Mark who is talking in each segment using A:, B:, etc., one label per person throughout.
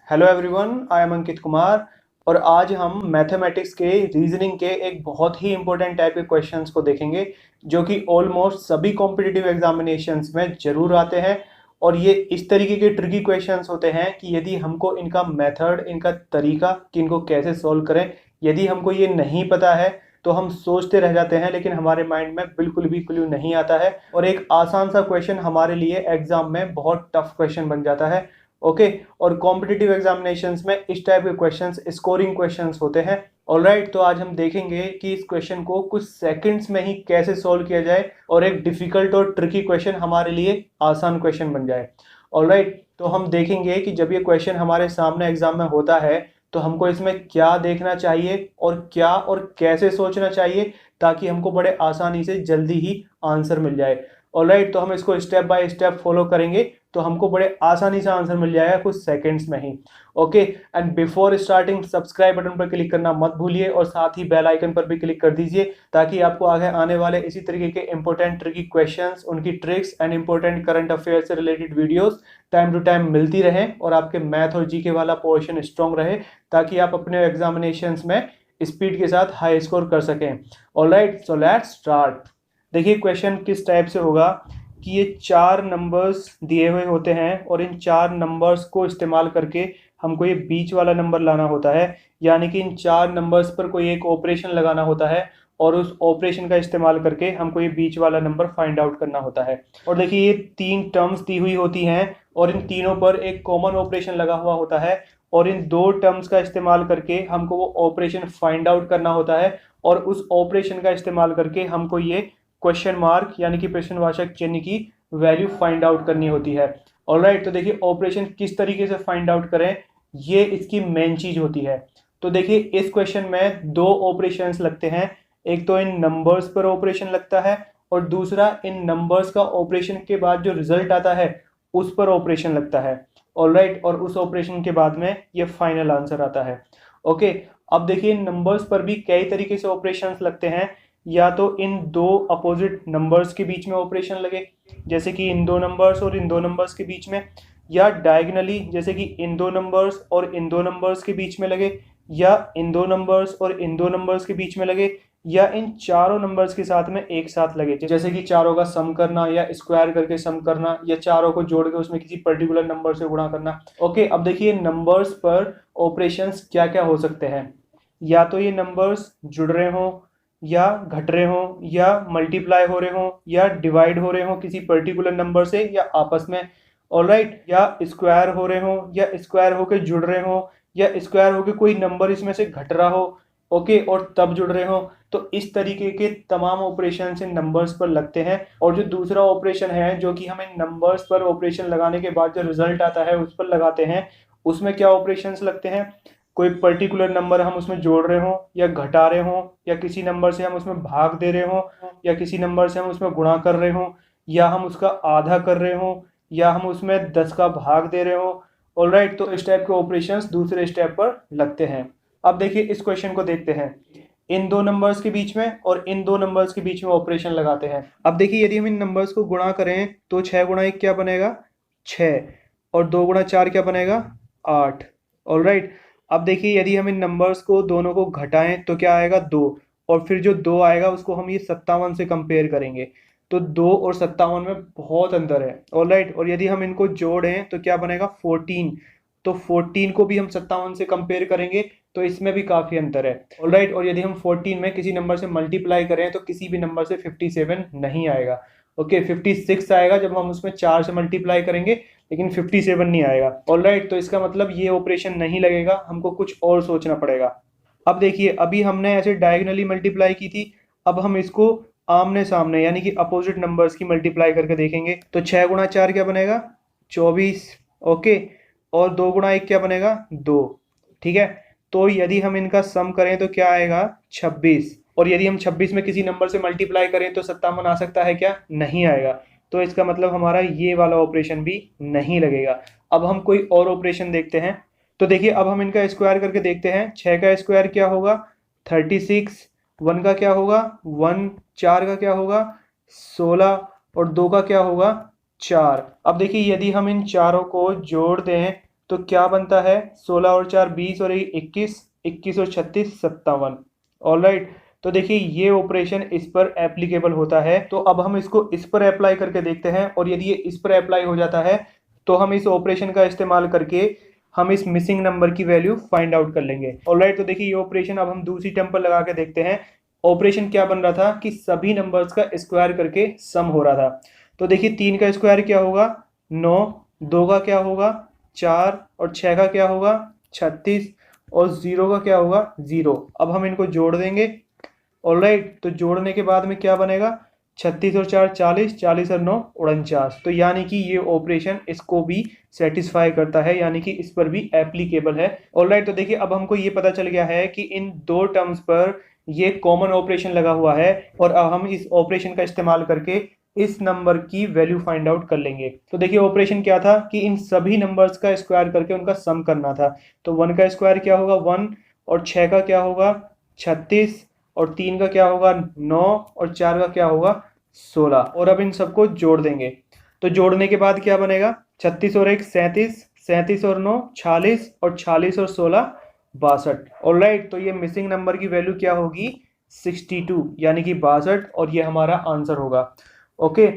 A: Hello everyone, I am Ankit Kumar और आज हम मैथमेटिक्स के रीजनिंग के एक बहुत ही इंपॉर्टेंट टाइप के क्वेश्चंस को देखेंगे जो कि ऑलमोस्ट सभी कॉम्पिटिटिव एग्जामिनेशंस में जरूर आते हैं। और ये इस तरीके के ट्रिकी क्वेश्चंस होते हैं कि यदि हमको इनका मेथड, इनका तरीका कि इनको कैसे सॉल्व करें, यदि हमको ये नहीं पता है तो हम सोचते रह जाते हैं, लेकिन हमारे माइंड में बिल्कुल भी क्लू नहीं आता है और एक आसान सा क्वेश्चन हमारे लिए एग्जाम में बहुत टफ क्वेश्चन बन जाता है। ओके और कॉम्पिटिटिव एग्जामिनेशंस में इस टाइप के क्वेश्चंस स्कोरिंग क्वेश्चंस होते हैं। ऑलराइट, तो आज हम देखेंगे कि इस क्वेश्चन को कुछ सेकंड्स में ही कैसे सॉल्व किया जाए और एक डिफिकल्ट और ट्रिकी क्वेश्चन हमारे लिए आसान क्वेश्चन बन जाए। ऑलराइट, तो हम देखेंगे कि जब ये क्वेश्चन हमारे सामने एग्जाम में होता है तो हमको इसमें क्या देखना चाहिए और क्या और कैसे सोचना चाहिए ताकि हमको बड़े आसानी से जल्दी ही आंसर मिल जाए। ऑलराइट, तो हम इसको स्टेप बाय स्टेप फॉलो करेंगे तो हमको बड़े आसानी से आंसर मिल जाएगा कुछ सेकंड्स में ही। Okay, and before starting subscribe button पर क्लिक करना मत भूलिए और साथ ही बेल आइकन पर भी क्लिक कर दीजिए ताकि आपको आगे आने वाले इसी तरीके के इंपॉर्टेंट ट्रिकी क्वेश्चंस, उनकी tricks and important current affair से related videos time to time मिलती रहें और आपके मैथ और जीके वाला पोर्शन स्ट्रॉन्ग रहे ताकि आप अपने एग्जामिनेशंस में स्पीड के साथ हाई स्कोर कर सकें। Alright, so let's start. देखिए क्वेश्चन किस टाइप से होगा कि ये चार नंबर्स दिए हुए होते हैं और इन चार नंबर्स को इस्तेमाल करके हमको ये बीच वाला नंबर लाना होता है, यानी कि इन चार नंबर्स पर कोई एक ऑपरेशन लगाना होता है और उस ऑपरेशन का इस्तेमाल करके हमको ये बीच वाला नंबर फाइंड आउट करना होता है। और देखिए ये तीन टर्म्स दी हुई होती हैं और इन तीनों पर एक कॉमन ऑपरेशन लगा हुआ होता है और इन दो टर्म्स का इस्तेमाल करके हमको वो ऑपरेशन फाइंड आउट करना होता है और उस ऑपरेशन का इस्तेमाल करके हमको ये क्वेश्चन मार्क यानी कि प्रश्नवाचक चिन्ह की वैल्यू फाइंड आउट करनी होती है। ऑलराइट, तो देखिए ऑपरेशन किस तरीके से फाइंड आउट करें, ये इसकी मेन चीज होती है। तो देखिए इस क्वेश्चन में दो ऑपरेशंस लगते हैं, एक तो इन नंबर्स पर ऑपरेशन लगता है और दूसरा इन नंबर्स का ऑपरेशन के बाद जो रिजल्ट आता है उस पर ऑपरेशन लगता है। ऑलराइट, और उस ऑपरेशन के बाद में ये फाइनल आंसर आता है। ओके, अब देखिए नंबर्स पर भी कई तरीके से ऑपरेशंस लगते हैं, या तो इन दो अपोजिट नंबर्स के बीच में ऑपरेशन लगे जैसे कि इन दो नंबर्स और इन दो नंबर्स के बीच में, या डायगनली जैसे कि इन दो नंबर्स और इन दो नंबर्स के बीच में लगे, या इन दो नंबर्स और इन दो नंबर्स के बीच में लगे, या इन चारों नंबर्स के साथ में एक साथ लगे जैसे कि चारों का सम करना या स्क्वायर करके सम करना या चारों को जोड़ के उसमें किसी पर्टिकुलर नंबर से गुणा करना। ओके, अब देखिए नंबर्स पर ऑपरेशंस क्या क्या हो सकते हैं, या तो ये नंबर्स जुड़ रहे हों या घट रहे हों या मल्टीप्लाई हो रहे हों या डिवाइड हो रहे हों किसी पर्टिकुलर नंबर से या आपस में। ऑलराइट, या स्क्वायर हो रहे हों या स्क्वायर होके जुड़ रहे हों या स्क्वायर होके कोई नंबर इसमें से घट रहा हो। ओके, और तब जुड़ रहे हों। तो इस तरीके के तमाम ऑपरेशन इन नंबर्स पर लगते हैं। और जो दूसरा ऑपरेशन है जो कि हम इन नंबर्स पर ऑपरेशन लगाने के बाद जो रिजल्ट आता है उस पर लगाते हैं, उसमें क्या ऑपरेशंस लगते हैं, कोई पर्टिकुलर नंबर हम उसमें जोड़ रहे हों या घटा रहे हों या किसी नंबर से हम उसमें भाग दे रहे हों या किसी नंबर से हम उसमें गुणा कर रहे हों या हम उसका आधा कर रहे हों या हम उसमें 10 का भाग दे रहे हों। ऑलराइट, तो इस टाइप के ऑपरेशंस दूसरे स्टेप पर लगते हैं। अब देखिए इस क्वेश्चन को देखते हैं, इन दो नंबर्स के बीच में और इन दो नंबर्स के बीच में ऑपरेशन लगाते हैं। अब देखिए यदि हम इन नंबर्स को गुणा करें तो 6 गुणा 1 क्या बनेगा, 6, और 2 गुणा 4 क्या बनेगा, 8। ऑलराइट, अब देखिए यदि हम इन नंबर्स को दोनों को घटाएं तो क्या आएगा, 2, और फिर जो 2 आएगा उसको हम ये 57 से कंपेयर करेंगे तो 2 और 57 में बहुत अंतर है। ऑलराइट, और यदि हम इनको जोड़ें तो क्या बनेगा, 14, तो 14 को भी हम 57 से कंपेयर करेंगे तो इसमें भी काफ़ी अंतर है। ऑलराइट, और यदि हम 14 में किसी नंबर से मल्टीप्लाई करें तो किसी भी नंबर से 57 नहीं आएगा। ओके, 56 आएगा जब हम उसमें 4 से मल्टीप्लाई करेंगे, लेकिन 57 नहीं आएगा। ऑलराइट, तो इसका मतलब ये ऑपरेशन नहीं लगेगा, हमको कुछ और सोचना पड़ेगा। अब देखिए अभी हमने ऐसे डायगोनली मल्टीप्लाई की थी, अब हम इसको आमने सामने यानी कि अपोजिट नंबर्स की मल्टीप्लाई करके देखेंगे तो 6 गुणा 4 क्या बनेगा, 24। ओके, और 2 गुणा 1 क्या बनेगा, 2। ठीक है, तो यदि हम इनका सम करें तो क्या आएगा, 26, और यदि हम 26 में किसी नंबर से मल्टीप्लाई करें तो 57 आ सकता है क्या, नहीं आएगा। तो इसका मतलब हमारा ये वाला ऑपरेशन भी नहीं लगेगा। अब हम कोई और ऑपरेशन देखते हैं। तो देखिए अब हम इनका स्क्वायर करके देखते हैं। 6 का स्क्वायर क्या होगा, 36, 1 का क्या होगा, 1, 4 का क्या होगा, 16, और 2 का क्या होगा, 4। अब देखिए यदि हम इन चारों को जोड़ दें तो क्या बनता है, 16 और 4 20 और 21, 21 और 36 57। ऑलराइट, तो देखिए ये ऑपरेशन इस पर एप्लीकेबल होता है। तो अब हम इसको इस पर अप्लाई करके देखते हैं, और यदि ये इस पर अप्लाई हो जाता है तो हम इस ऑपरेशन का इस्तेमाल करके हम इस मिसिंग नंबर की वैल्यू फाइंड आउट कर लेंगे। ऑलराइट, तो देखिए ये ऑपरेशन अब हम दूसरी टर्म पर लगा के देखते हैं। ऑपरेशन क्या बन रहा था कि सभी नंबर्स का स्क्वायर करके सम हो रहा था। तो देखिए 3 का स्क्वायर क्या होगा 9, 2 का क्या होगा 4, और 6 का क्या होगा 36, और 0 का क्या होगा 0। अब हम इनको जोड़ देंगे। ऑलराइट, तो जोड़ने के बाद में क्या बनेगा, 36 और 4 40, 40 और 9 49। तो यानी कि ये ऑपरेशन इसको भी सेटिस्फाई करता है, यानी कि इस पर भी एप्लीकेबल है। ऑलराइट, तो देखिए अब हमको ये पता चल गया है कि इन दो टर्म्स पर ये कॉमन ऑपरेशन लगा हुआ है, और अब हम इस ऑपरेशन का इस्तेमाल करके इस नंबर की वैल्यू फाइंड आउट कर लेंगे। तो देखिए ऑपरेशन क्या था कि इन सभी नंबर्स का स्क्वायर करके उनका सम करना था। तो 1 का स्क्वायर क्या होगा 1, और 6 का क्या होगा 36, और 3 का क्या होगा 9, और 4 का क्या होगा 16। और अब इन सबको जोड़ देंगे। तो जोड़ने के बाद क्या बनेगा, 36 और 1 37, 37 और 9 46, और 46 और 16 62। ऑलराइट, तो ये मिसिंग नंबर की वैल्यू क्या होगी 62, यानी कि 62, और ये हमारा आंसर होगा। ओके,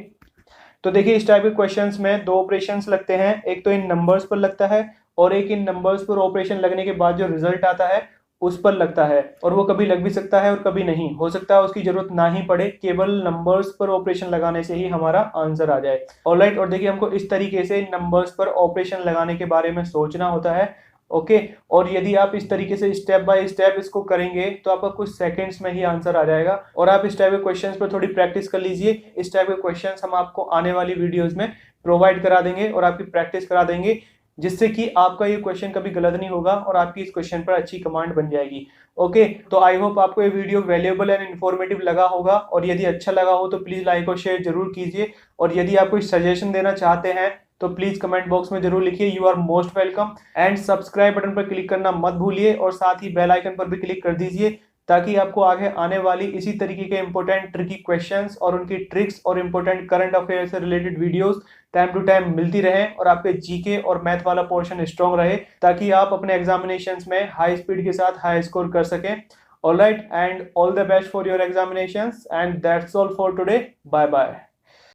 A: तो देखिए इस टाइप के क्वेश्चंस में दो ऑपरेशंस लगते हैं, एक तो इन नंबर्स पर लगता है, और एक इन नंबर्स पर ऑपरेशन लगने के बाद जो रिजल्ट आता है उस पर लगता है। और वो कभी लग भी सकता है और कभी नहीं, हो सकता है उसकी जरूरत ना ही पड़े, केवल नंबर्स पर ऑपरेशन लगाने से ही हमारा आंसर आ जाए। ऑलराइट, और देखिए हमको इस तरीके से नंबर्स पर ऑपरेशन लगाने के बारे में सोचना होता है। ओके, और यदि आप इस तरीके से स्टेप बाय स्टेप इसको करेंगे तो आपका कुछ सेकंड्स में ही आंसर आ जाएगा। और आप इस टाइप के क्वेश्चंस पर थोड़ी प्रैक्टिस कर लीजिए। इस टाइप के क्वेश्चंस हम आपको आने वाली वीडियोस में प्रोवाइड करा देंगे और आपकी प्रैक्टिस करा देंगे, जिससे कि आपका ये क्वेश्चन कभी गलत नहीं होगा और आपकी इस क्वेश्चन पर अच्छी कमांड बन जाएगी। ओके, तो आई होप आपको ये वीडियो वैल्यूएबल एंड इन्फॉर्मेटिव लगा होगा, और यदि अच्छा लगा हो तो प्लीज लाइक और शेयर जरूर कीजिए। और यदि आप कोई सजेशन देना चाहते हैं तो प्लीज कमेंट बॉक्स में जरूर लिखिए। You are most welcome. And subscribe button पर क्लिक करना मत भूलिए, और साथ ही बेल आइकन पर भी क्लिक कर दीजिए, ताकि आपको आगे आने वाली इसी तरीके के इंपॉर्टेंट ट्रिकी क्वेश्चंस और उनकी ट्रिक्स और इंपॉर्टेंट करंट अफेयर से related videos time to time मिलती रहे, और आपके जीके और मैथ वाला पोर्शन स्ट्रॉन्ग रहे, ताकि आप अपने एग्जामिनेशंस में हाई स्पीड के साथ हाई स्कोर कर सकें। Alright, and all the best for your examinations, and that's all for today. Bye bye.